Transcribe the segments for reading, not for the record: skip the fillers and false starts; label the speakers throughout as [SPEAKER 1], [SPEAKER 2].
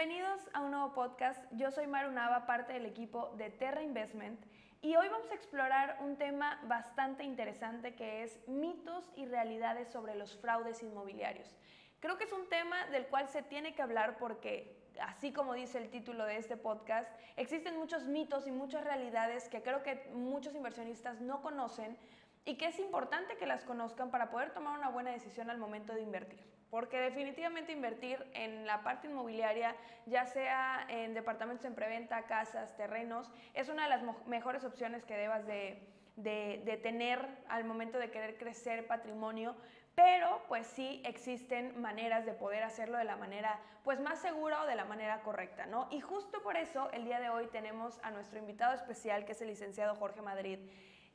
[SPEAKER 1] Bienvenidos a un nuevo podcast. Yo soy Maru Nava, parte del equipo de Terra Investment, y hoy vamos a explorar un tema bastante interesante que es mitos y realidades sobre los fraudes inmobiliarios. Creo que es un tema del cual se tiene que hablar porque, así como dice el título de este podcast, existen muchos mitos y muchas realidades que creo que muchos inversionistas no conocen y que es importante que las conozcan para poder tomar una buena decisión al momento de invertir. Porque definitivamente invertir en la parte inmobiliaria, ya sea en departamentos en preventa, casas, terrenos, es una de las mejores opciones que debas de tener al momento de querer crecer patrimonio, pero pues sí existen maneras de poder hacerlo de la manera pues más segura o de la manera correcta, ¿no? Y justo por eso el día de hoy tenemos a nuestro invitado especial, que es el licenciado Jorge Madrid,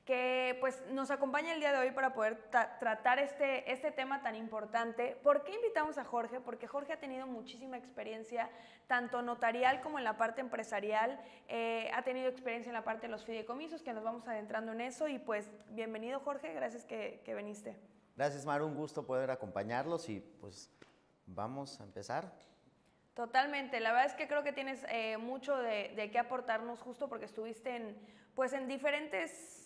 [SPEAKER 1] que pues nos acompaña el día de hoy para poder tratar este tema tan importante. ¿Por qué invitamos a Jorge? Porque Jorge ha tenido muchísima experiencia, tanto notarial como en la parte empresarial, ha tenido experiencia en la parte de los fideicomisos, que nos vamos adentrando en eso, y pues bienvenido Jorge, gracias que viniste.
[SPEAKER 2] Gracias Maru, un gusto poder acompañarlos y pues vamos a empezar.
[SPEAKER 1] Totalmente, la verdad es que creo que tienes mucho de qué aportarnos, justo porque estuviste en diferentes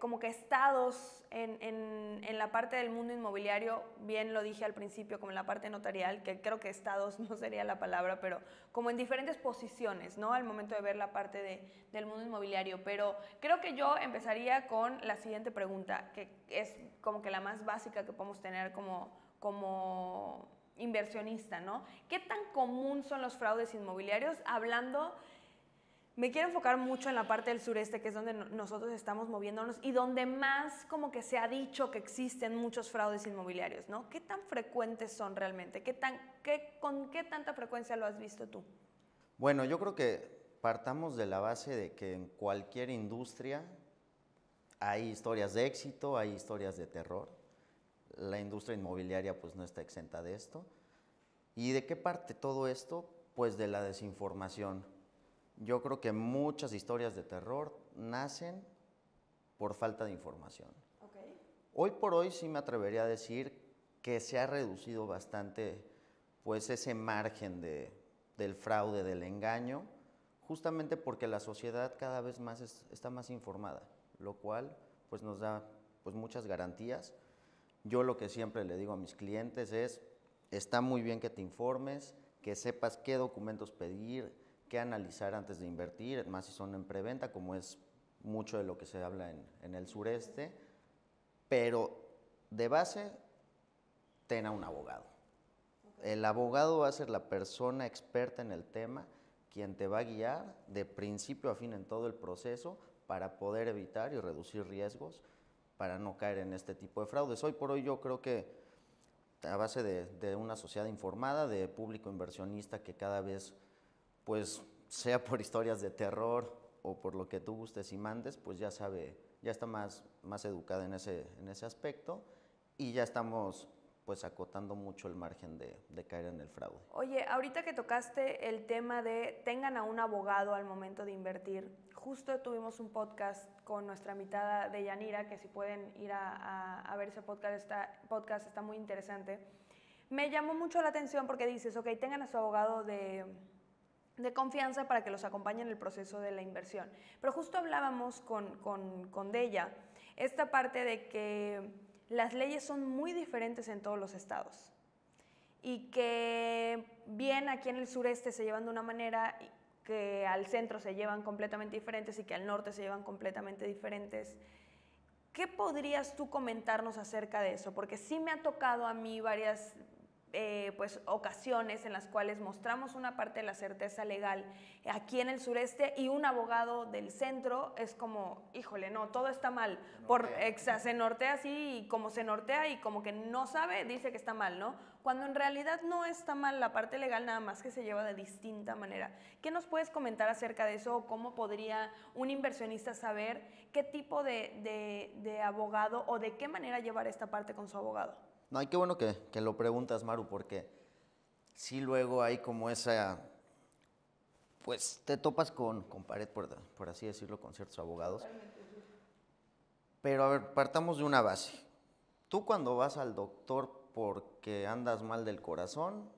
[SPEAKER 1] como que estados en la parte del mundo inmobiliario. Bien lo dije al principio, como en la parte notarial, que creo que estados no sería la palabra, pero como en diferentes posiciones, ¿no? Al momento de ver la parte del mundo inmobiliario. Pero creo que yo empezaría con la siguiente pregunta, que es como que la más básica que podemos tener como inversionista, ¿no? ¿Qué tan común son los fraudes inmobiliarios? Me quiero enfocar mucho en la parte del sureste, que es donde nosotros estamos moviéndonos y donde más como que se ha dicho que existen muchos fraudes inmobiliarios, ¿no? ¿Qué tan frecuentes son realmente? ¿Con qué tanta frecuencia lo has visto tú?
[SPEAKER 2] Bueno, yo creo que partamos de la base de que en cualquier industria hay historias de éxito, hay historias de terror. La industria inmobiliaria pues no está exenta de esto. ¿Y de qué parte todo esto? Pues de la desinformación. Yo creo que muchas historias de terror nacen por falta de información.
[SPEAKER 1] Okay.
[SPEAKER 2] Hoy por hoy sí me atrevería a decir que se ha reducido bastante pues ese margen del fraude, del engaño, justamente porque la sociedad cada vez más está más informada, lo cual pues nos da pues muchas garantías. Yo lo que siempre le digo a mis clientes es, está muy bien que te informes, que sepas qué documentos pedir, qué analizar antes de invertir, más si son en preventa, como es mucho de lo que se habla en el sureste, pero de base, ten a un abogado. Okay. El abogado va a ser la persona experta en el tema, quien te va a guiar de principio a fin en todo el proceso para poder evitar y reducir riesgos, para no caer en este tipo de fraudes. Hoy por hoy yo creo que a base de una sociedad informada, de público inversionista que cada vez, pues sea por historias de terror o por lo que tú gustes y mandes, pues ya sabe, ya está más educada en ese aspecto y ya estamos pues acotando mucho el margen de caer en el fraude.
[SPEAKER 1] Oye, ahorita que tocaste el tema de tengan a un abogado al momento de invertir, justo tuvimos un podcast con nuestra invitada de Yanira, que si pueden ir a ver ese podcast está muy interesante. Me llamó mucho la atención porque dices, ok, tengan a su abogado de confianza para que los acompañe en el proceso de la inversión. Pero justo hablábamos con Deya, esta parte de que las leyes son muy diferentes en todos los estados y que bien aquí en el sureste se llevan de una manera, que al centro se llevan completamente diferentes y que al norte se llevan completamente diferentes. ¿Qué podrías tú comentarnos acerca de eso? Porque sí me ha tocado a mí varias pues ocasiones en las cuales mostramos una parte de la certeza legal aquí en el sureste y un abogado del centro es como, híjole, no, todo está mal, se nortea así y como se nortea y como que no sabe, dice que está mal, ¿no? Cuando en realidad no está mal la parte legal, nada más que se lleva de distinta manera. ¿Qué nos puedes comentar acerca de eso? ¿Cómo podría un inversionista saber qué tipo de abogado o de qué manera llevar esta parte con su abogado?
[SPEAKER 2] No, y qué bueno que lo preguntas, Maru, porque sí luego hay como esa, pues te topas con pared, por así decirlo, con ciertos abogados. Pero a ver, partamos de una base. Tú cuando vas al doctor porque andas mal del corazón,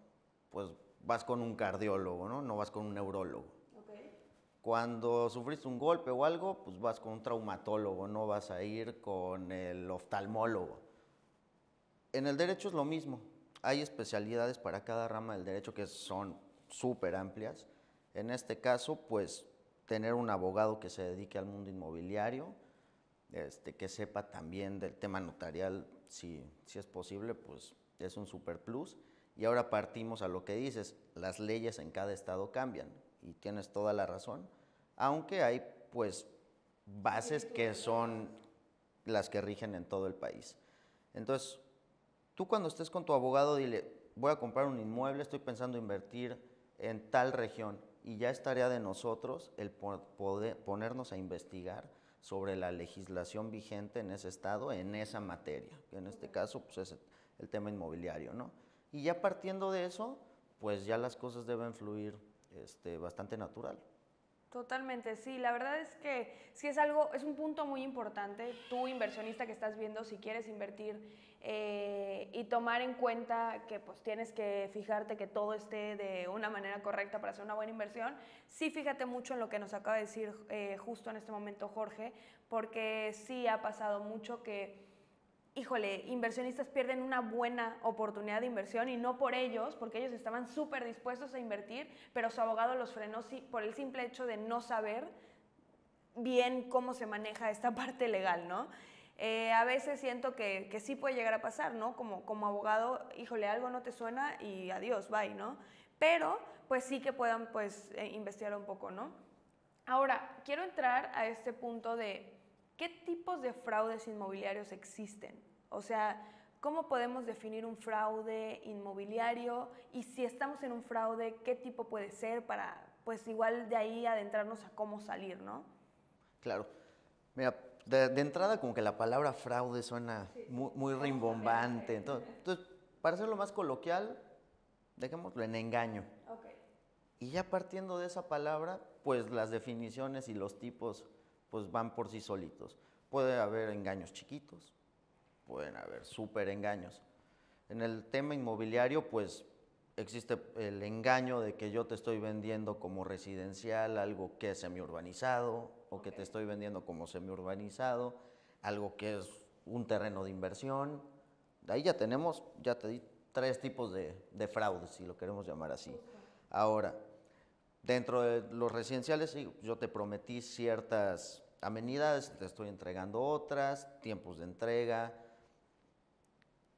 [SPEAKER 2] pues vas con un cardiólogo, ¿no? No vas con un neurólogo.
[SPEAKER 1] Okay.
[SPEAKER 2] Cuando sufriste un golpe o algo, pues vas con un traumatólogo, no vas a ir con el oftalmólogo. En el derecho es lo mismo. Hay especialidades para cada rama del derecho que son súper amplias. En este caso, pues, tener un abogado que se dedique al mundo inmobiliario, que sepa también del tema notarial, si es posible, pues es un super plus. Y ahora partimos a lo que dices, las leyes en cada estado cambian, y tienes toda la razón, aunque hay pues bases que son las que rigen en todo el país. Entonces, tú cuando estés con tu abogado, dile, voy a comprar un inmueble, estoy pensando invertir en tal región, y ya es tarea de nosotros el poder ponernos a investigar sobre la legislación vigente en ese estado, en esa materia, que en este caso pues, es el tema inmobiliario, ¿no? Y ya partiendo de eso, pues ya las cosas deben fluir bastante natural.
[SPEAKER 1] Totalmente, sí. La verdad es que sí es algo, es un punto muy importante. Tú, inversionista que estás viendo, si quieres invertir y tomar en cuenta que pues tienes que fijarte que todo esté de una manera correcta para hacer una buena inversión, sí fíjate mucho en lo que nos acaba de decir justo en este momento Jorge, porque sí ha pasado mucho que híjole, inversionistas pierden una buena oportunidad de inversión y no por ellos, porque ellos estaban súper dispuestos a invertir, pero su abogado los frenó por el simple hecho de no saber bien cómo se maneja esta parte legal, ¿no? A veces siento que sí puede llegar a pasar, ¿no? Como abogado, híjole, algo no te suena y adiós, bye, ¿no? Pero pues sí que puedan pues investigar un poco, ¿no? Ahora, quiero entrar a este punto de ¿qué tipos de fraudes inmobiliarios existen? O sea, ¿cómo podemos definir un fraude inmobiliario? Y si estamos en un fraude, ¿qué tipo puede ser para, pues igual de ahí adentrarnos a cómo salir, ¿no?
[SPEAKER 2] Claro. Mira, de entrada como que la palabra fraude suena muy rimbombante. Entonces, para hacerlo más coloquial, dejémoslo en engaño.
[SPEAKER 1] Okay.
[SPEAKER 2] Y ya partiendo de esa palabra, pues las definiciones y los tipos pues van por sí solitos. Puede haber engaños chiquitos, pueden haber súper engaños. En el tema inmobiliario, pues existe el engaño de que yo te estoy vendiendo como residencial algo que es semiurbanizado, o que te estoy vendiendo como semiurbanizado algo que es un terreno de inversión. De ahí ya tenemos, ya te di 3 tipos de fraudes, si lo queremos llamar así. Ahora, dentro de los residenciales, sí, yo te prometí ciertas amenidades, te estoy entregando otras, tiempos de entrega,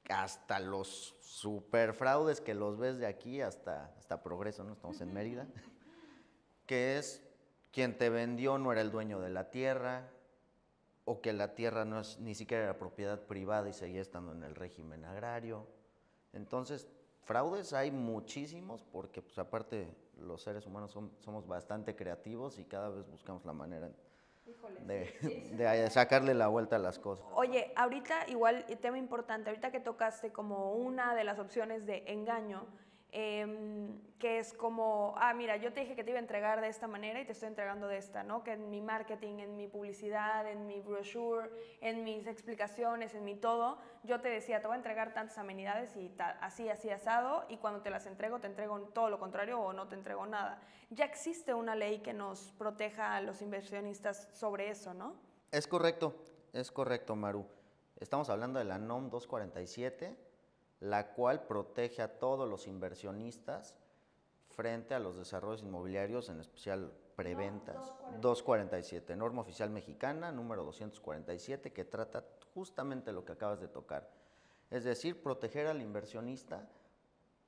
[SPEAKER 2] hasta los superfraudes que los ves de aquí hasta Progreso, ¿no? Estamos en Mérida, que es quien te vendió no era el dueño de la tierra, o que la tierra no es ni siquiera era propiedad privada y seguía estando en el régimen agrario. Entonces, fraudes hay muchísimos porque pues aparte los seres humanos somos bastante creativos y cada vez buscamos la manera de sacarle la vuelta a las cosas.
[SPEAKER 1] Oye, ahorita igual, tema importante, ahorita que tocaste como una de las opciones de engaño, que es como, mira, yo te dije que te iba a entregar de esta manera y te estoy entregando de esta, ¿no? Que en mi marketing, en mi publicidad, en mi brochure, en mis explicaciones, en mi todo, yo te decía, te voy a entregar tantas amenidades y así, así, asado, y cuando te las entrego, te entrego todo lo contrario o no te entrego nada. Ya existe una ley que nos proteja a los inversionistas sobre eso, ¿no?
[SPEAKER 2] Es correcto, Maru. Estamos hablando de la NOM 247, la cual protege a todos los inversionistas frente a los desarrollos inmobiliarios, en especial preventas. 247, norma oficial mexicana, número 247, que trata justamente lo que acabas de tocar. Es decir, proteger al inversionista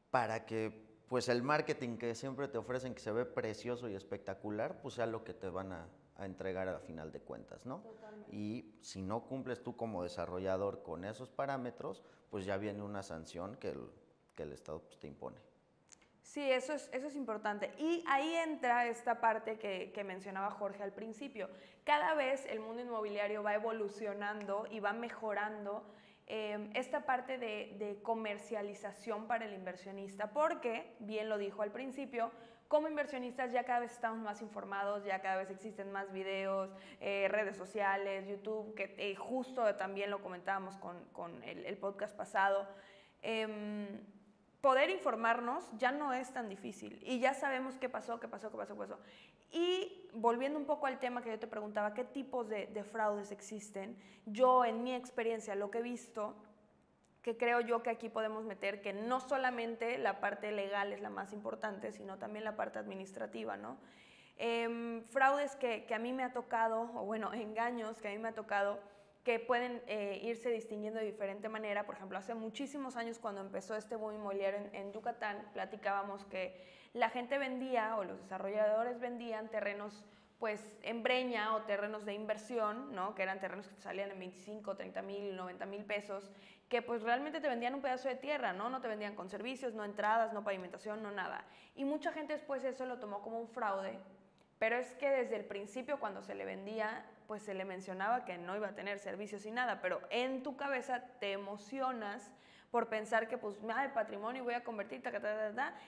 [SPEAKER 2] para que pues el marketing que siempre te ofrecen, que se ve precioso y espectacular, pues sea lo que te van a entregar a final de cuentas, ¿no? Totalmente. Y si no cumples tú como desarrollador con esos parámetros, pues ya viene una sanción que el Estado pues, te impone.
[SPEAKER 1] Sí, eso es importante. Y ahí entra esta parte que mencionaba Jorge al principio. Cada vez el mundo inmobiliario va evolucionando y va mejorando esta parte de comercialización para el inversionista, porque, bien lo dijo al principio, como inversionistas ya cada vez estamos más informados, ya cada vez existen más videos, redes sociales, YouTube, que justo también lo comentábamos con el podcast pasado. Poder informarnos ya no es tan difícil y ya sabemos qué pasó. Y volviendo un poco al tema que yo te preguntaba, ¿qué tipos de fraudes existen? Yo, en mi experiencia, lo que he visto, que creo yo que aquí podemos meter que no solamente la parte legal es la más importante, sino también la parte administrativa, ¿no? Fraudes que a mí me ha tocado, o bueno, engaños que a mí me ha tocado, que pueden irse distinguiendo de diferente manera. Por ejemplo, hace muchísimos años, cuando empezó este boom inmobiliario en Yucatán, platicábamos que la gente vendía, o los desarrolladores vendían terrenos pues en breña o terrenos de inversión, ¿no? Que eran terrenos que te salían en 25, 30 mil, 90 mil pesos, que pues realmente te vendían un pedazo de tierra, ¿no? No te vendían con servicios, no entradas, no pavimentación, no nada. Y mucha gente después eso lo tomó como un fraude, pero es que desde el principio, cuando se le vendía, pues se le mencionaba que no iba a tener servicios y nada, pero en tu cabeza te emocionas por pensar que pues el patrimonio voy a convertir,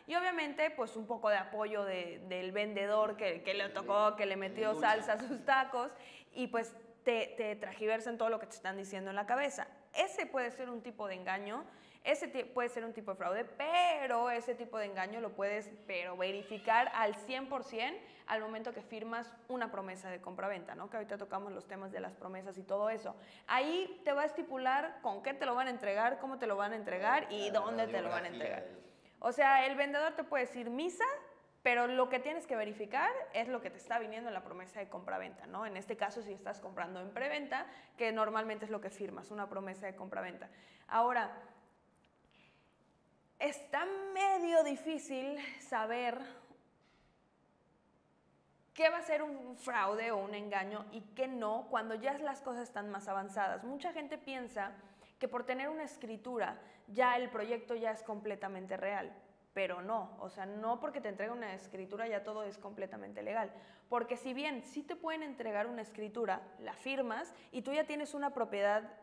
[SPEAKER 1] y obviamente pues un poco de apoyo del vendedor que le tocó, que le metió salsa a sus tacos, y pues te tragiversan todo lo que te están diciendo en la cabeza. Ese puede ser un tipo de engaño, ese puede ser un tipo de fraude, pero ese tipo de engaño lo puedes verificar al 100% al momento que firmas una promesa de compraventa, ¿no? Que ahorita tocamos los temas de las promesas y todo eso. Ahí te va a estipular con qué te lo van a entregar, cómo te lo van a entregar y dónde te lo van a entregar. O sea, el vendedor te puede decir misa, pero lo que tienes que verificar es lo que te está viniendo en la promesa de compraventa, ¿no? En este caso, si estás comprando en preventa, que normalmente es lo que firmas, una promesa de compraventa. Ahora, está medio difícil saber qué va a ser un fraude o un engaño y qué no cuando ya las cosas están más avanzadas. Mucha gente piensa que por tener una escritura ya el proyecto ya es completamente real, pero no. O sea, no porque te entregue una escritura ya todo es completamente legal, porque si bien sí te pueden entregar una escritura, la firmas y tú ya tienes una propiedad,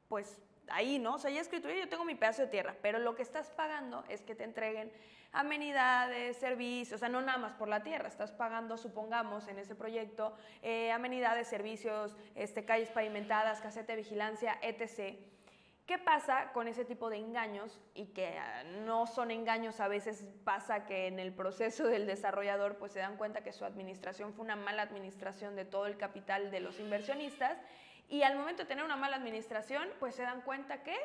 [SPEAKER 1] pues ahí, ¿no? O sea, ya escritura, yo tengo mi pedazo de tierra, pero lo que estás pagando es que te entreguen amenidades, servicios, o sea, no nada más por la tierra, estás pagando, supongamos, en ese proyecto, amenidades, servicios, calles pavimentadas, caseta de vigilancia, etc. ¿Qué pasa con ese tipo de engaños? Y que no son engaños, a veces pasa que en el proceso del desarrollador pues se dan cuenta que su administración fue una mala administración de todo el capital de los inversionistas, y al momento de tener una mala administración pues se dan cuenta que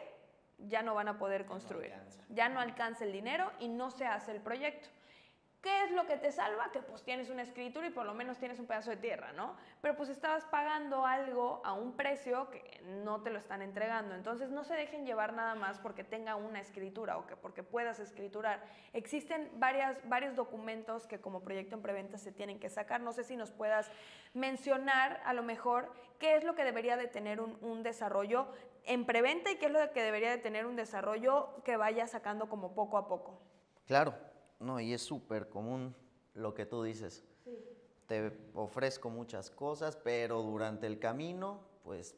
[SPEAKER 1] ya no van a poder construir, ya no alcanza el dinero y no se hace el proyecto. ¿Qué es lo que te salva? Que pues tienes una escritura y por lo menos tienes un pedazo de tierra, ¿no? Pero pues estabas pagando algo a un precio que no te lo están entregando. Entonces no se dejen llevar nada más porque tenga una escritura o que porque puedas escriturar. Existen varios documentos que como proyecto en preventa se tienen que sacar. No sé si nos puedas mencionar a lo mejor qué es lo que debería de tener un desarrollo en preventa y qué es lo que debería de tener un desarrollo que vaya sacando como poco a poco.
[SPEAKER 2] Claro. No, y es súper común lo que tú dices.
[SPEAKER 1] Sí.
[SPEAKER 2] Te ofrezco muchas cosas, pero durante el camino, pues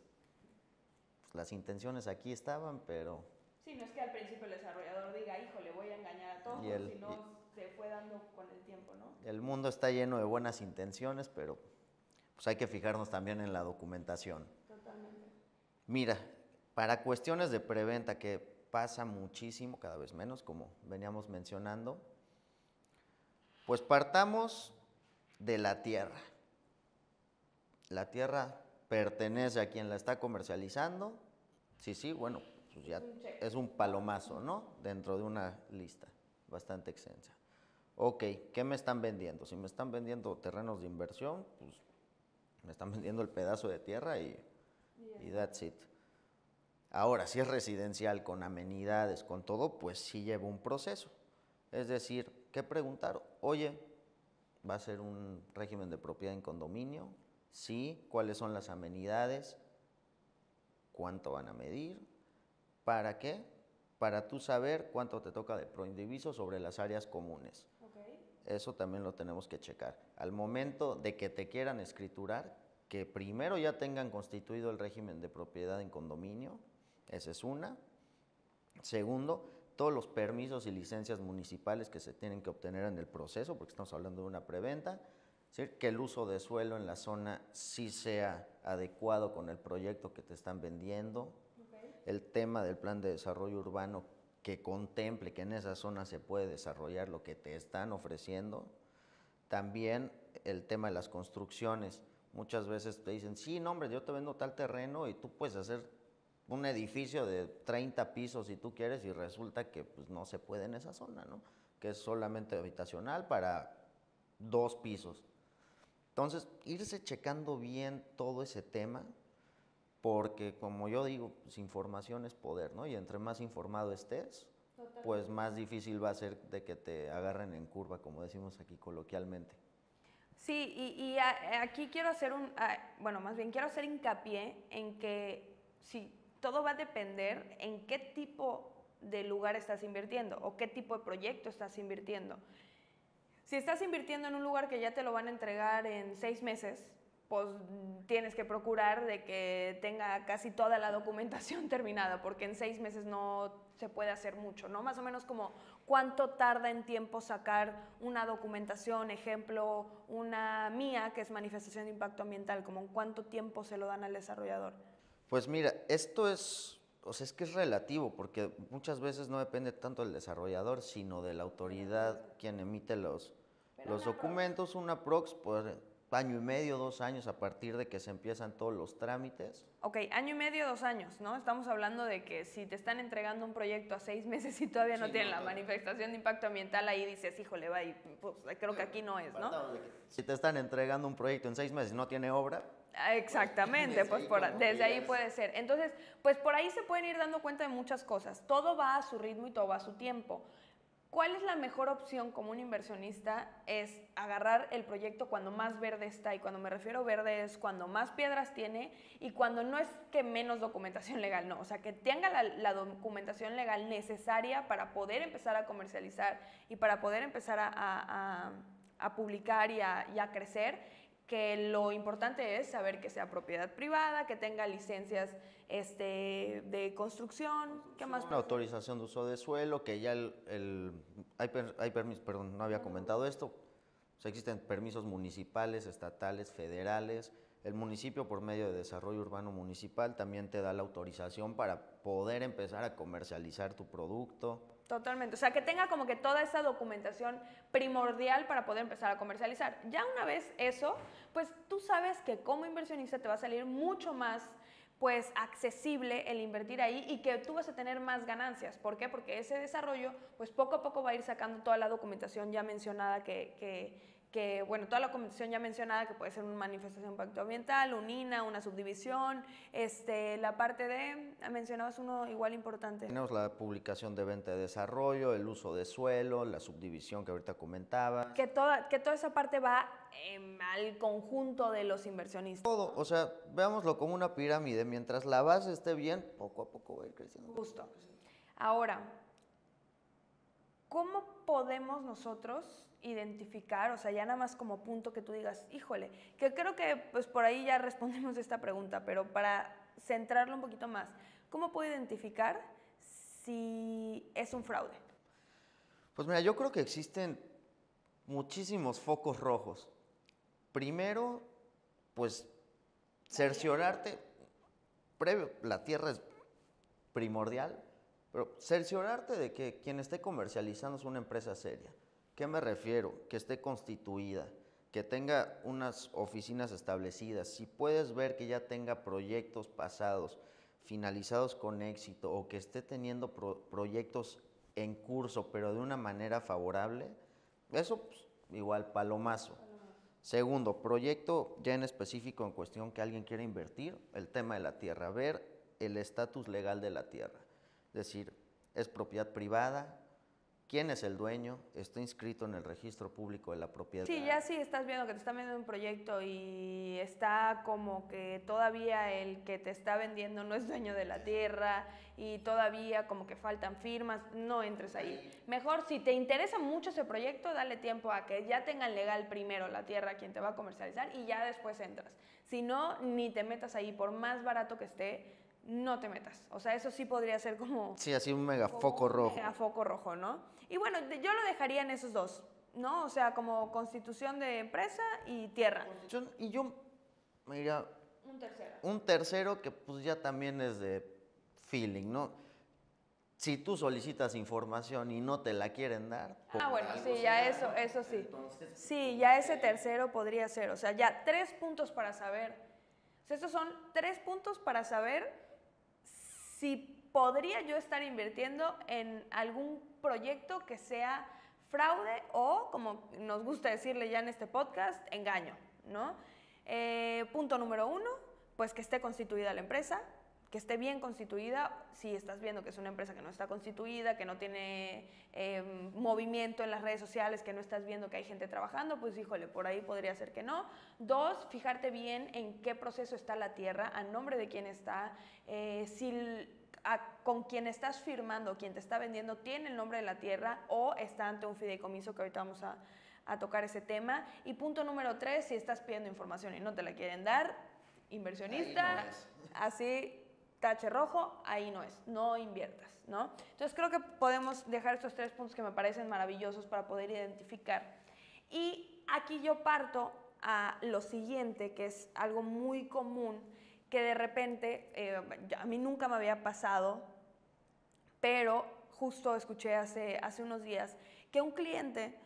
[SPEAKER 2] las intenciones aquí estaban, pero...
[SPEAKER 1] Sí, no es que al principio el desarrollador diga, híjole, voy a engañar a todos, sino se fue dando con el tiempo, ¿no?
[SPEAKER 2] El mundo está lleno de buenas intenciones, pero pues hay que fijarnos también en la documentación.
[SPEAKER 1] Totalmente.
[SPEAKER 2] Mira, para cuestiones de preventa, que pasa muchísimo, cada vez menos, como veníamos mencionando, pues partamos de la tierra. La tierra pertenece a quien la está comercializando. Sí, bueno, pues ya es un palomazo, ¿no? Dentro de una lista bastante extensa. Ok, ¿qué me están vendiendo? Si me están vendiendo terrenos de inversión, pues me están vendiendo el pedazo de tierra y that's it. Ahora, si es residencial, con amenidades, con todo, pues sí lleva un proceso. Es decir, ¿qué preguntar? Oye, ¿va a ser un régimen de propiedad en condominio? Sí. ¿Cuáles son las amenidades? ¿Cuánto van a medir? ¿Para qué? Para tú saber cuánto te toca de proindiviso sobre las áreas comunes.
[SPEAKER 1] Okay.
[SPEAKER 2] Eso también lo tenemos que checar. Al momento de que te quieran escriturar, que primero ya tengan constituido el régimen de propiedad en condominio, esa es una. Segundo, todos los permisos y licencias municipales que se tienen que obtener en el proceso, porque estamos hablando de una preventa, ¿sí? Que el uso de suelo en la zona sí sea adecuado con el proyecto que te están vendiendo, el tema del plan de desarrollo urbano que contemple que en esa zona se puede desarrollar lo que te están ofreciendo, también el tema de las construcciones. Muchas veces te dicen, sí, no hombre, yo te vendo tal terreno y tú puedes hacer un edificio de 30 pisos si tú quieres y resulta que pues, no se puede en esa zona, ¿no? Que es solamente habitacional para 2 pisos. Entonces, irse checando bien todo ese tema, porque como yo digo, pues, información es poder, ¿no? Y entre más informado estés, pues más difícil va a ser de que te agarren en curva, como decimos aquí coloquialmente.
[SPEAKER 1] Sí, aquí quiero hacer bueno, más bien quiero hacer hincapié en que sí, todo va a depender en qué tipo de lugar estás invirtiendo o qué tipo de proyecto estás invirtiendo. Si estás invirtiendo en un lugar que ya te lo van a entregar en 6 meses, pues tienes que procurar de que tenga casi toda la documentación terminada, porque en 6 meses no se puede hacer mucho, ¿no? Más o menos como cuánto tarda en tiempo sacar una documentación, ejemplo, una MIA, que es manifestación de impacto ambiental, como cuánto tiempo se lo dan al desarrollador.
[SPEAKER 2] Pues mira, esto es, o sea, es que es relativo, porque muchas veces no depende tanto del desarrollador, sino de la autoridad quien emite los documentos, una prox por año y medio, 2 años a partir de que se empiezan todos los trámites.
[SPEAKER 1] Ok, año y medio, 2 años, ¿no? Estamos hablando de que si te están entregando un proyecto a 6 meses y todavía no tienen la manifestación de impacto ambiental, ahí dices, híjole, va, y pues creo que aquí no es, ¿no?
[SPEAKER 2] Si te están entregando un proyecto en 6 meses y no tiene obra.
[SPEAKER 1] Exactamente, pues desde ahí puede ser. Entonces, pues por ahí se pueden ir dando cuenta de muchas cosas. Todo va a su ritmo y todo va a su tiempo. ¿Cuál es la mejor opción como un inversionista? Es agarrar el proyecto cuando más verde está, y cuando me refiero verde es cuando más piedras tiene y cuando no es que menos documentación legal, no, o sea, que tenga la documentación legal necesaria para poder empezar a comercializar y para poder empezar a publicar y a crecer, que lo importante es saber que sea propiedad privada, que tenga licencias de construcción, ¿qué más?
[SPEAKER 2] Una autorización de uso de suelo, que ya hay permisos, perdón, no había comentado esto, o sea, existen permisos municipales, estatales, federales. El municipio, por medio de desarrollo urbano municipal, también te da la autorización para poder empezar a comercializar tu producto.
[SPEAKER 1] Totalmente, o sea, que tenga como que toda esa documentación primordial para poder empezar a comercializar. Ya una vez eso, pues tú sabes que como inversionista te va a salir mucho más pues accesible el invertir ahí y que tú vas a tener más ganancias. ¿Por qué? Porque ese desarrollo pues poco a poco va a ir sacando toda la documentación ya mencionada bueno, toda la documentación ya mencionada, que puede ser una manifestación de impacto ambiental, un INA, una subdivisión, la parte de, mencionabas uno igual importante.
[SPEAKER 2] Tenemos la publicación de venta de desarrollo, el uso de suelo, la subdivisión que ahorita comentaba.
[SPEAKER 1] Que toda esa parte va al conjunto de los inversionistas.
[SPEAKER 2] Todo, o sea, veámoslo como una pirámide, mientras la base esté bien, poco a poco va a ir creciendo.
[SPEAKER 1] Justo. Ahora, ¿cómo podemos nosotros identificar, o sea, ya nada más como punto que tú digas, híjole, que creo que pues por ahí ya respondemos esta pregunta, pero para centrarlo un poquito más, ¿cómo puedo identificar si es un fraude?
[SPEAKER 2] Pues mira, yo creo que existen muchísimos focos rojos. Primero, pues cerciorarte, la tierra es primordial, pero cerciorarte de que quien esté comercializando es una empresa seria. ¿Qué me refiero? Que esté constituida, que tenga unas oficinas establecidas. Si puedes ver que ya tenga proyectos pasados, finalizados con éxito, o que esté teniendo proyectos en curso, pero de una manera favorable, eso pues, igual palomazo. Segundo, proyecto ya en específico en cuestión que alguien quiera invertir, el tema de la tierra, ver el estatus legal de la tierra. Es decir, ¿es propiedad privada? ¿Quién es el dueño? ¿Está inscrito en el registro público de la propiedad?
[SPEAKER 1] Sí, ya sí estás viendo que te están vendiendo un proyecto y está como que todavía el que te está vendiendo no es dueño de la tierra y todavía como que faltan firmas, no entres ahí. Mejor, si te interesa mucho ese proyecto, dale tiempo a que ya tengan legal primero la tierra quien te va a comercializar y ya después entras. Si no, ni te metas ahí, por más barato que esté, no te metas. O sea, eso sí podría ser como...
[SPEAKER 2] Sí, así un mega
[SPEAKER 1] como
[SPEAKER 2] foco
[SPEAKER 1] un
[SPEAKER 2] rojo.
[SPEAKER 1] mega foco rojo, ¿no? Y bueno, yo lo dejaría en esos dos, ¿no? O sea, como constitución de empresa y tierra.
[SPEAKER 2] Y yo me diría
[SPEAKER 1] Un tercero.
[SPEAKER 2] un tercero que pues ya también es de feeling, ¿no? Si tú solicitas información y no te la quieren dar.
[SPEAKER 1] Bueno, sí, ya eso sí. Sí, ya ese tercero podría ser. O sea, ya 3 puntos para saber. O sea, estos son 3 puntos para saber si podría yo estar invirtiendo en algún proyecto que sea fraude o, como nos gusta decirle ya en este podcast, engaño, ¿no? Punto número 1, pues que esté constituida la empresa, que esté bien constituida. Si estás viendo que es una empresa que no está constituida, que no tiene movimiento en las redes sociales, que no estás viendo que hay gente trabajando, pues híjole, por ahí podría ser que no. 2, fijarte bien en qué proceso está la tierra, a nombre de quién está, con quien estás firmando, quien te está vendiendo, tiene el nombre de la tierra o está ante un fideicomiso, que ahorita vamos a tocar ese tema. Y punto número 3, si estás pidiendo información y no te la quieren dar, inversionista, así, tache rojo, ahí no es, no inviertas, ¿no? Entonces creo que podemos dejar estos 3 puntos que me parecen maravillosos para poder identificar. Y aquí yo parto a lo siguiente, que es algo muy común, que de repente, a mí nunca me había pasado, pero justo escuché hace unos días que un cliente,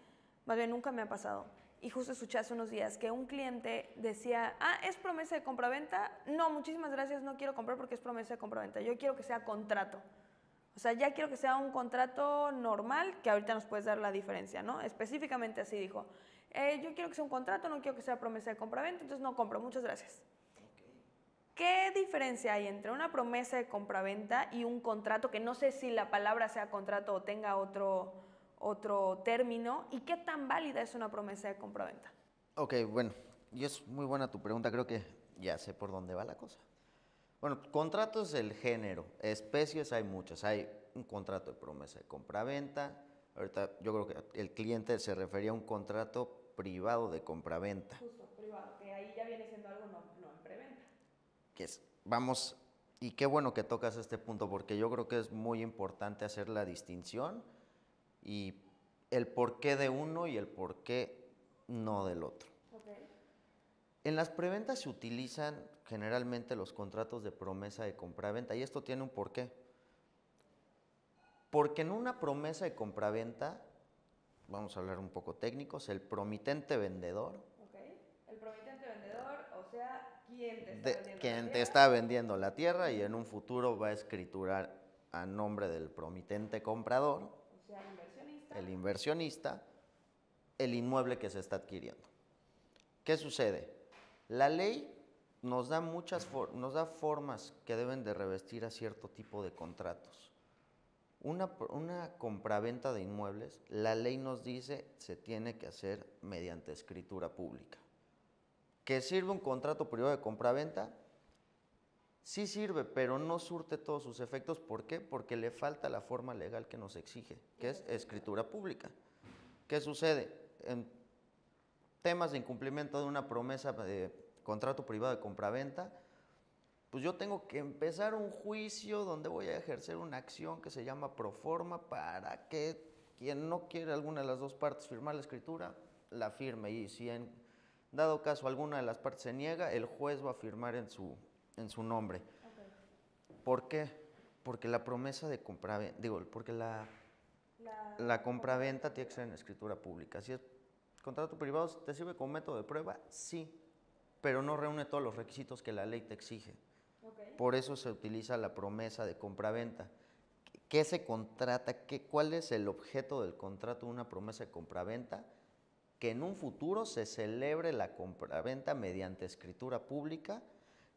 [SPEAKER 1] más bien nunca me ha pasado, y justo escuché hace unos días que un cliente decía, ¿es promesa de compraventa? No, muchísimas gracias, no quiero comprar porque es promesa de compraventa, yo quiero que sea contrato. O sea, ya quiero que sea un contrato normal, que ahorita nos puedes dar la diferencia, ¿no? Específicamente así dijo, yo quiero que sea un contrato, no quiero que sea promesa de compraventa, entonces no compro, muchas gracias. ¿Qué diferencia hay entre una promesa de compraventa y un contrato, que no sé si la palabra sea contrato o tenga otro término, y qué tan válida es una promesa de compraventa?
[SPEAKER 2] Ok, bueno, y es muy buena tu pregunta, creo que ya sé por dónde va la cosa. Bueno, contrato es el género, especies hay muchas, hay un contrato de promesa de compraventa, ahorita yo creo que el cliente se refería a un contrato privado de compraventa.
[SPEAKER 1] Justo, privado, que ahí ya viene siendo algo no en preventa.
[SPEAKER 2] Vamos, y qué bueno que tocas este punto, porque yo creo que es muy importante hacer la distinción y el porqué de uno y el porqué no del otro.
[SPEAKER 1] Okay.
[SPEAKER 2] En las preventas se utilizan generalmente los contratos de promesa de compraventa, y esto tiene un porqué. Porque en una promesa de compraventa, vamos a hablar un poco técnicos, el promitente vendedor.
[SPEAKER 1] Okay. El promitente vendedor, o sea,
[SPEAKER 2] quien te está vendiendo la tierra y en un futuro va a escriturar a nombre del promitente comprador,
[SPEAKER 1] o sea,
[SPEAKER 2] el inversionista, el inmueble que se está adquiriendo. ¿Qué sucede? La ley nos da formas que deben de revestir a cierto tipo de contratos. Una compraventa de inmuebles, la ley nos dice se tiene que hacer mediante escritura pública. ¿Que sirve un contrato privado de compraventa? Sí sirve, pero no surte todos sus efectos. ¿Por qué? Porque le falta la forma legal que nos exige, que es escritura pública. ¿Qué sucede? En temas de incumplimiento de una promesa de contrato privado de compraventa, pues yo tengo que empezar un juicio donde voy a ejercer una acción que se llama proforma para que quien no quiere alguna de las dos partes firmar la escritura, la firme. Y si en dado caso alguna de las partes se niega, el juez va a firmar en su nombre. Okay. ¿Por qué? Porque la promesa de compraventa, porque la compraventa tiene que ser en escritura pública. Si es contrato privado, ¿te sirve como método de prueba? Sí, pero no reúne todos los requisitos que la ley te exige. Okay. Por eso se utiliza la promesa de compraventa. ¿Qué se contrata? ¿Cuál es el objeto del contrato de una promesa de compraventa? Que en un futuro se celebre la compraventa mediante escritura pública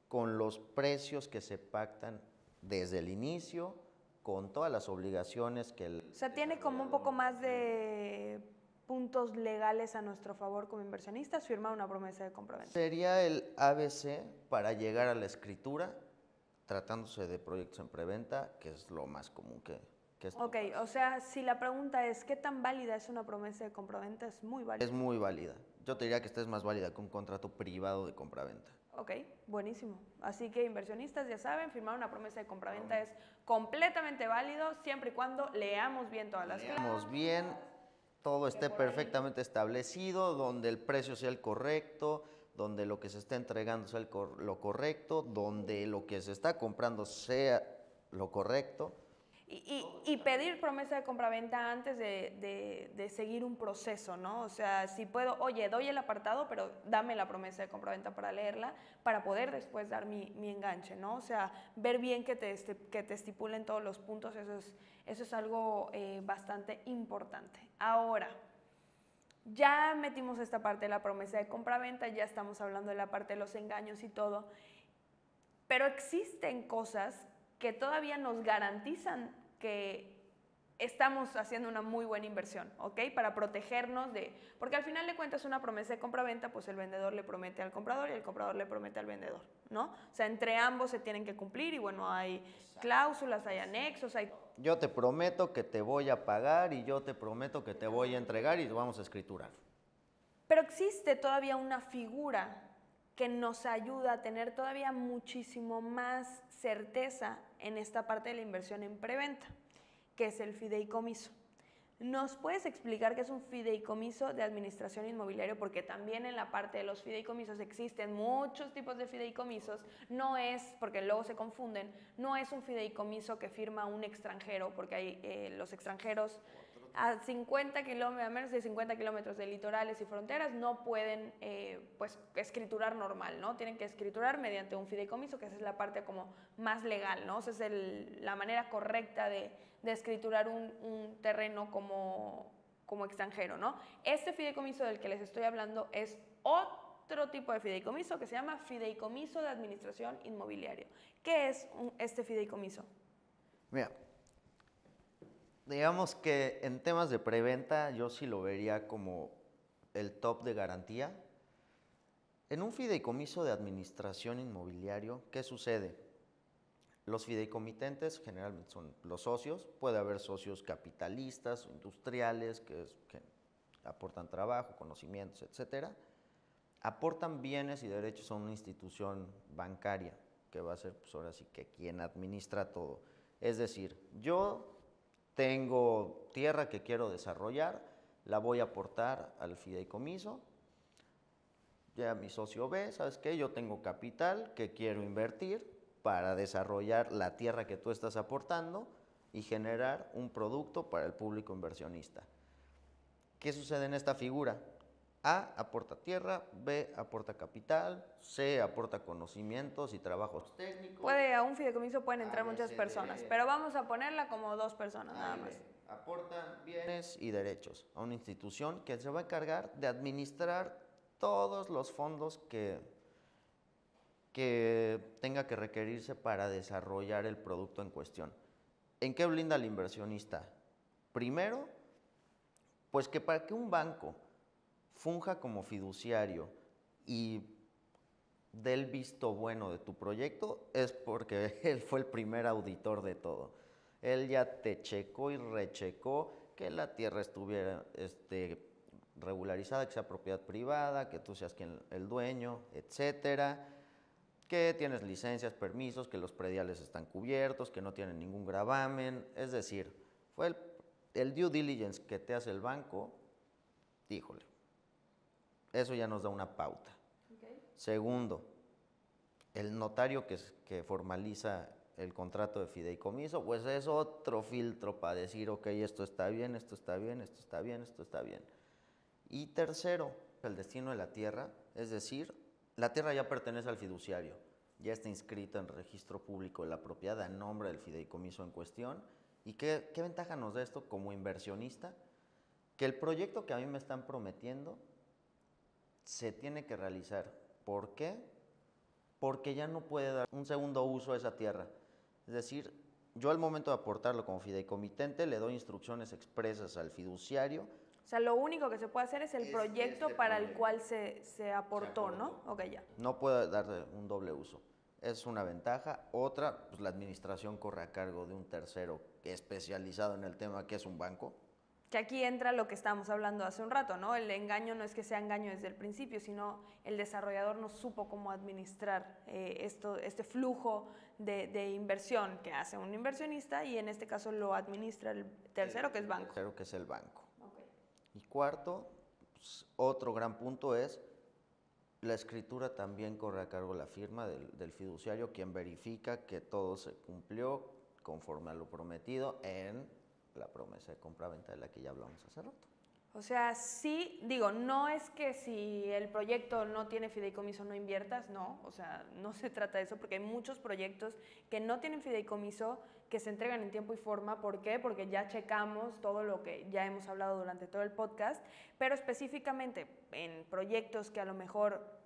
[SPEAKER 2] con los precios que se pactan desde el inicio, con todas las obligaciones que
[SPEAKER 1] O sea, tiene como un poco más de puntos legales a nuestro favor como inversionistas firmar una promesa de compraventa.
[SPEAKER 2] Sería el ABC para llegar a la escritura, tratándose de proyectos en preventa, que es lo más común que
[SPEAKER 1] Ok, o sea, si la pregunta es ¿qué tan válida es una promesa de compraventa? Es muy válida.
[SPEAKER 2] Es muy válida. Yo te diría que esta es más válida que un contrato privado de compraventa.
[SPEAKER 1] Ok, buenísimo. Así que inversionistas ya saben, firmar una promesa de compraventa es completamente válido siempre y cuando leamos bien todas las cláusulas.
[SPEAKER 2] Leamos bien, todo esté perfectamente establecido, donde el precio sea el correcto, donde lo que se está entregando sea lo correcto, donde lo que se está comprando sea lo correcto.
[SPEAKER 1] Y pedir promesa de compraventa antes de seguir un proceso, ¿no? O sea, si puedo, oye, doy el apartado, pero dame la promesa de compraventa para leerla, para poder después dar mi enganche, ¿no? O sea, ver bien que te estipulen todos los puntos, eso es algo bastante importante. Ahora, ya metimos esta parte de la promesa de compraventa, ya estamos hablando de la parte de los engaños y todo, pero existen cosas que todavía nos garantizan que estamos haciendo una muy buena inversión, ¿ok? Para protegernos porque al final de cuentas una promesa de compraventa, pues el vendedor le promete al comprador y el comprador le promete al vendedor, ¿no? O sea, entre ambos se tienen que cumplir y bueno, hay cláusulas, hay anexos, hay...
[SPEAKER 2] Yo te prometo que te voy a pagar y yo te prometo que te voy a entregar y vamos a escriturar.
[SPEAKER 1] Pero existe todavía una figura que nos ayuda a tener todavía muchísimo más certeza en esta parte de la inversión en preventa, que es el fideicomiso. ¿Nos puedes explicar qué es un fideicomiso de administración inmobiliaria? Porque también en la parte de los fideicomisos existen muchos tipos de fideicomisos. No es, porque luego se confunden, no es un fideicomiso que firma un extranjero, porque hay los extranjeros a 50 kilómetros, a menos de 50 kilómetros de litorales y fronteras no pueden pues escriturar normal, ¿no? Tienen que escriturar mediante un fideicomiso, que esa es la parte como más legal, ¿no? O sea, es la manera correcta de escriturar un terreno como extranjero, ¿no? Este fideicomiso del que les estoy hablando es otro tipo de fideicomiso que se llama fideicomiso de administración inmobiliaria. ¿Qué es este fideicomiso?
[SPEAKER 2] Mira, digamos que en temas de preventa yo sí lo vería como el top de garantía. En un fideicomiso de administración inmobiliario, ¿qué sucede? Los fideicomitentes generalmente son los socios, puede haber socios capitalistas o industriales que aportan trabajo, conocimientos, etcétera. Aportan bienes y derechos a una institución bancaria, que va a ser pues ahora sí que quien administra todo. Es decir, yo tengo tierra que quiero desarrollar, la voy a aportar al fideicomiso. Ya mi socio ve, ¿sabes qué? Yo tengo capital que quiero invertir para desarrollar la tierra que tú estás aportando y generar un producto para el público inversionista. ¿Qué sucede en esta figura? A aporta tierra, B aporta capital, C aporta conocimientos y trabajos técnicos.
[SPEAKER 1] A un fideicomiso pueden entrar muchas personas, pero vamos a ponerla como 2 personas nada más.
[SPEAKER 2] Aportan bienes y derechos a una institución que se va a encargar de administrar todos los fondos que tenga que requerirse para desarrollar el producto en cuestión. ¿En qué blinda el inversionista? Primero, pues que para que un banco funja como fiduciario y dé el visto bueno de tu proyecto es porque él fue el primer auditor de todo. Él ya te checó y rechecó que la tierra estuviera regularizada, que sea propiedad privada, que tú seas el dueño, etcétera, que tienes licencias, permisos, que los prediales están cubiertos, que no tienen ningún gravamen. Es decir, fue el due diligence que te hace el banco, híjole, eso ya nos da una pauta. Okay. Segundo, el notario que formaliza el contrato de fideicomiso, pues es otro filtro para decir, ok, esto está bien, esto está bien, esto está bien, esto está bien. Y tercero, el destino de la tierra, es decir, la tierra ya pertenece al fiduciario, ya está inscrita en registro público de la propiedad a nombre del fideicomiso en cuestión. ¿Y qué ventaja nos da esto como inversionista? Que el proyecto que a mí me están prometiendo se tiene que realizar. ¿Por qué? Porque ya no puede dar un segundo uso a esa tierra. Es decir, yo al momento de aportarlo como fideicomitente le doy instrucciones expresas al fiduciario.
[SPEAKER 1] O sea, lo único que se puede hacer es el proyecto para el cual se aportó, ¿no? Ok, ya.
[SPEAKER 2] No puede darle un doble uso. Es una ventaja. Otra, pues la administración corre a cargo de un tercero especializado en el tema, que es un banco.
[SPEAKER 1] Que aquí entra lo que estábamos hablando hace un rato, ¿no? El engaño no es que sea engaño desde el principio, sino el desarrollador no supo cómo administrar este flujo de inversión que hace un inversionista, y en este caso lo administra el tercero, que es banco.
[SPEAKER 2] Tercero, que es el banco.
[SPEAKER 1] Okay.
[SPEAKER 2] Y cuarto, pues, otro gran punto es la escritura también corre a cargo de la firma del fiduciario, quien verifica que todo se cumplió conforme a lo prometido en la promesa de compra-venta de la que ya hablamos hace rato.
[SPEAKER 1] O sea, sí, digo, no es que si el proyecto no tiene fideicomiso no inviertas, no, o sea, no se trata de eso, porque hay muchos proyectos que no tienen fideicomiso, que se entregan en tiempo y forma. ¿Por qué? Porque ya checamos todo lo que ya hemos hablado durante todo el podcast, pero específicamente en proyectos que a lo mejor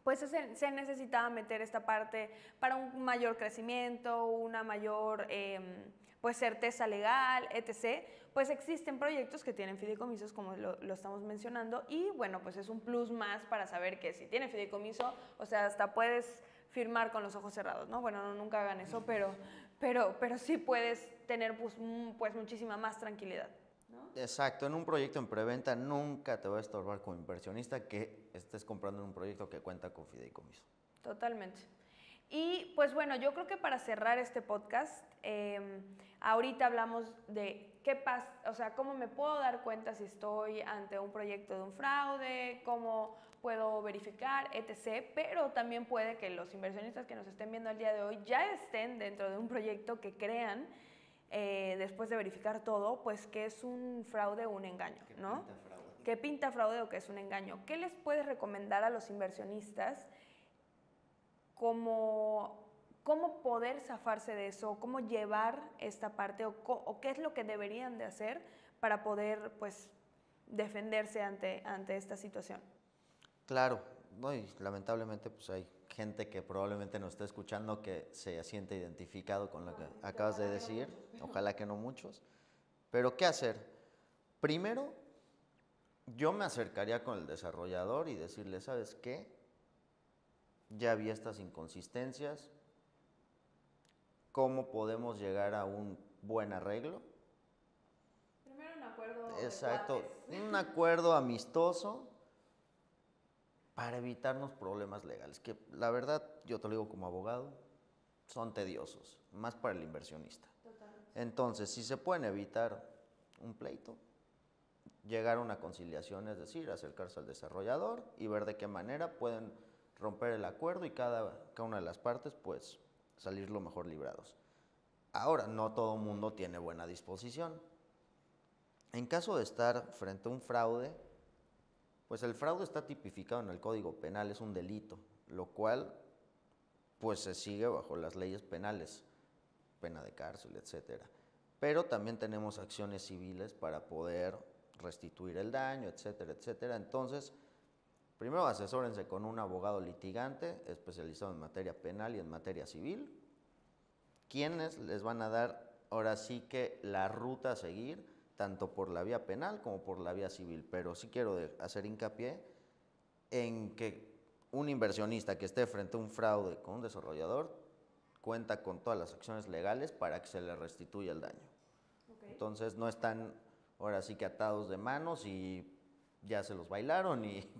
[SPEAKER 1] pues se necesitaba meter esta parte para un mayor crecimiento, una mayor pues certeza legal, etc., pues existen proyectos que tienen fideicomisos, como lo estamos mencionando, y bueno, pues es un plus más para saber que si tiene fideicomiso, o sea, hasta puedes firmar con los ojos cerrados, ¿no? Bueno, nunca hagan eso, pero sí puedes tener pues muchísima más tranquilidad, ¿no?
[SPEAKER 2] Exacto, en un proyecto en preventa nunca te va a estorbar como inversionista que estés comprando en un proyecto que cuenta con fideicomiso.
[SPEAKER 1] Totalmente. Y pues bueno, yo creo que para cerrar este podcast, ahorita hablamos de qué pasa, o sea, cómo me puedo dar cuenta si estoy ante un proyecto de un fraude, cómo puedo verificar, etc. Pero también puede que los inversionistas que nos estén viendo el día de hoy ya estén dentro de un proyecto que crean, después de verificar todo, pues que es un fraude o un engaño, ¿no? Que pinta fraude o que es un engaño. ¿Qué les puedes recomendar a los inversionistas cómo poder zafarse de eso, cómo llevar esta parte, o qué es lo que deberían de hacer para poder pues defenderse ante esta situación?
[SPEAKER 2] Claro, no, y lamentablemente pues hay gente que probablemente nos está escuchando que se siente identificado con lo que acabas de decir, ojalá que no muchos, pero ¿qué hacer? Primero, yo me acercaría con el desarrollador y decirle, ¿sabes qué? Ya vi estas inconsistencias, ¿cómo podemos llegar a un buen arreglo?
[SPEAKER 1] Primero un acuerdo.
[SPEAKER 2] Exacto, un acuerdo amistoso para evitarnos problemas legales, que la verdad, yo te lo digo como abogado, son tediosos, más para el inversionista.
[SPEAKER 1] Totalmente.
[SPEAKER 2] Entonces, si se pueden evitar un pleito, llegar a una conciliación, es decir, acercarse al desarrollador y ver de qué manera pueden romper el acuerdo y cada una de las partes pues salir lo mejor librados. Ahora, no todo mundo tiene buena disposición. En caso de estar frente a un fraude, pues el fraude está tipificado en el Código Penal, es un delito, lo cual pues se sigue bajo las leyes penales, pena de cárcel, etcétera. Pero también tenemos acciones civiles para poder restituir el daño, etcétera, etcétera. Entonces, primero asesórense con un abogado litigante especializado en materia penal y en materia civil, quienes les van a dar ahora sí que la ruta a seguir, tanto por la vía penal como por la vía civil. Pero sí quiero hacer hincapié en que un inversionista que esté frente a un fraude con un desarrollador cuenta con todas las acciones legales para que se le restituya el daño. Okay. Entonces no están ahora sí que atados de manos y ya se los bailaron y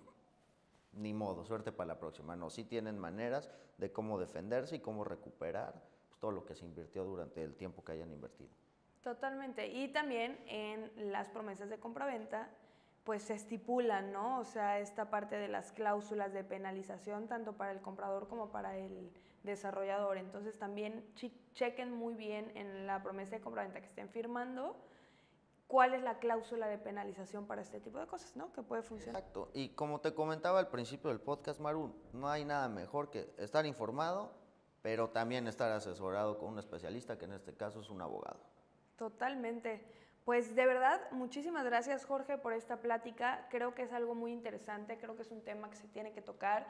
[SPEAKER 2] ni modo, suerte para la próxima. No, sí tienen maneras de cómo defenderse y cómo recuperar pues, todo lo que se invirtió durante el tiempo que hayan invertido.
[SPEAKER 1] Totalmente. Y también en las promesas de compraventa pues se estipulan, ¿no? O sea, esta parte de las cláusulas de penalización tanto para el comprador como para el desarrollador. Entonces también chequen muy bien en la promesa de compraventa que estén firmando cuál es la cláusula de penalización para este tipo de cosas, ¿no? Que puede funcionar.
[SPEAKER 2] Exacto. Y como te comentaba al principio del podcast, Maru, no hay nada mejor que estar informado, pero también estar asesorado con un especialista, que en este caso es un abogado.
[SPEAKER 1] Totalmente. Pues de verdad, muchísimas gracias, Jorge, por esta plática. Creo que es algo muy interesante, creo que es un tema que se tiene que tocar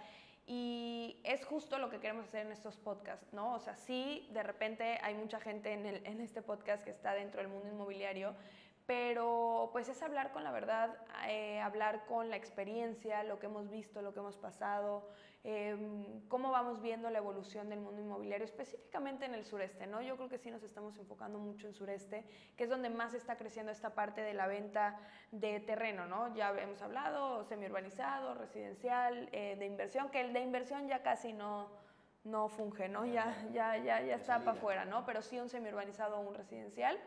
[SPEAKER 1] y es justo lo que queremos hacer en estos podcasts, ¿no? O sea, sí, de repente hay mucha gente en este podcast que está dentro del mundo inmobiliario, pero pues es hablar con la verdad, hablar con la experiencia, lo que hemos visto, lo que hemos pasado, cómo vamos viendo la evolución del mundo inmobiliario, específicamente en el sureste, ¿no? Yo creo que sí nos estamos enfocando mucho en sureste, que es donde más está creciendo esta parte de la venta de terreno, ¿no? Ya hemos hablado, semiurbanizado, residencial, de inversión, que el de inversión ya casi no funge, ¿no? Ya está para afuera, ¿no? Pero sí un semiurbanizado o un residencial.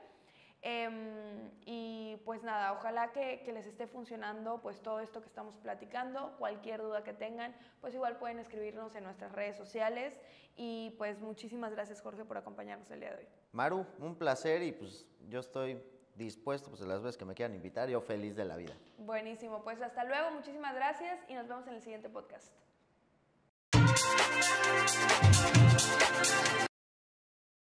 [SPEAKER 1] Y pues nada, ojalá que les esté funcionando pues todo esto que estamos platicando. Cualquier duda que tengan, pues igual pueden escribirnos en nuestras redes sociales. Y pues muchísimas gracias, Jorge, por acompañarnos el día de hoy.
[SPEAKER 2] Maru, un placer y pues yo estoy dispuesto pues las veces que me quieran invitar, yo feliz de la vida.
[SPEAKER 1] Buenísimo, pues hasta luego, muchísimas gracias y nos vemos en el siguiente podcast.